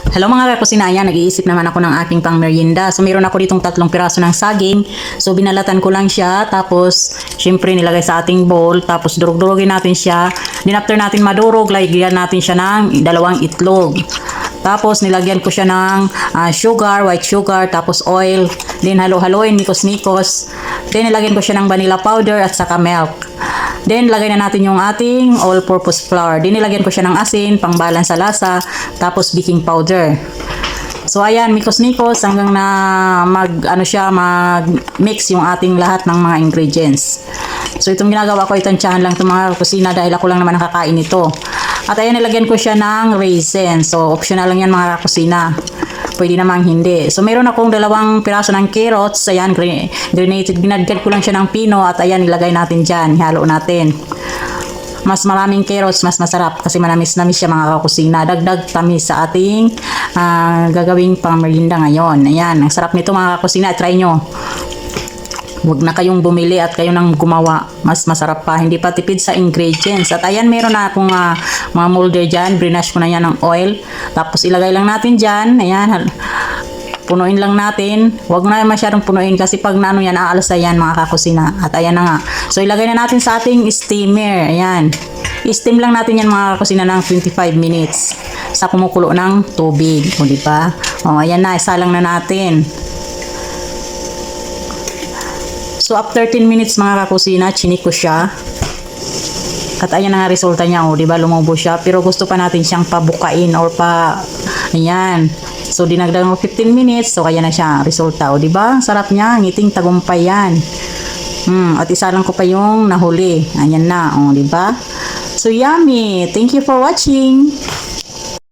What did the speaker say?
Hello mga kakusina, ayan, nag-iisip naman ako ng aking pang merienda. So meron ako ditong 3 piraso ng saging. So binalatan ko lang siya, tapos syempre nilagay sa ating bowl, tapos durug-durugin natin siya. Then after natin madurog, lagyan natin siya ng 2 itlog. Tapos nilagyan ko siya ng sugar, white sugar, tapos oil. Then halo-haloin, nikos-nikos. Then nilagyan ko siya ng vanilla powder at saka milk. Then lagay na natin yung ating all-purpose flour. Then nilagyan ko siya ng asin, pang-balance sa lasa, tapos baking powder. So ayan, mikos-nikos hanggang na mag-mix yung ating lahat ng mga ingredients. So itong ginagawa ko, itansyahan lang itong mga kusina dahil ako lang naman nakakain nito. At ayan, nilagyan ko siya ng raisin. So optional lang yan mga kusina. Pwede namang hindi. So meron akong 2 piraso ng carrots. Ayan, granated. Ginadgad ko lang siya ng pino at ayan, ilagay natin dyan. Halo natin. Mas maraming carrots, mas masarap kasi manamis-namis siya mga kakusina. Dagdag tamis sa ating gagawing pang merienda ngayon. Ayan, ang sarap nito mga kakusina. Try nyo. Huwag na kayong bumili at kayo nang gumawa. Mas masarap pa. Hindi pa tipid sa ingredients. At ayan, meron na akong mga molder dyan. Brinash ko na yan ng oil. Tapos ilagay lang natin dyan. Ayan. Punuin lang natin. Huwag na masyadong punuin kasi pag naano yan, aalas na yan mga kakusina. At ayan na nga. So ilagay na natin sa ating steamer. Ayan. I-steam lang natin yan mga kakusina ng 25 minutes. Sa kumukulo ng tubig. O diba? O ayan na. Isa lang na natin. So after 10 minutes mga kakusina, chinik ko siya. At ayan na nga resulta niya, oh, 'di ba? Lumubo siya, pero gusto pa natin siyang pabukain or ayan. So dinagdagan ko 15 minutes, so kaya na siya resulta, oh, 'di ba? Sarap niya, ngiting tagumpay 'yan. At isa lang ko pa yung nahuli. Ayan na, oh, 'di ba? So yummy. Thank you for watching.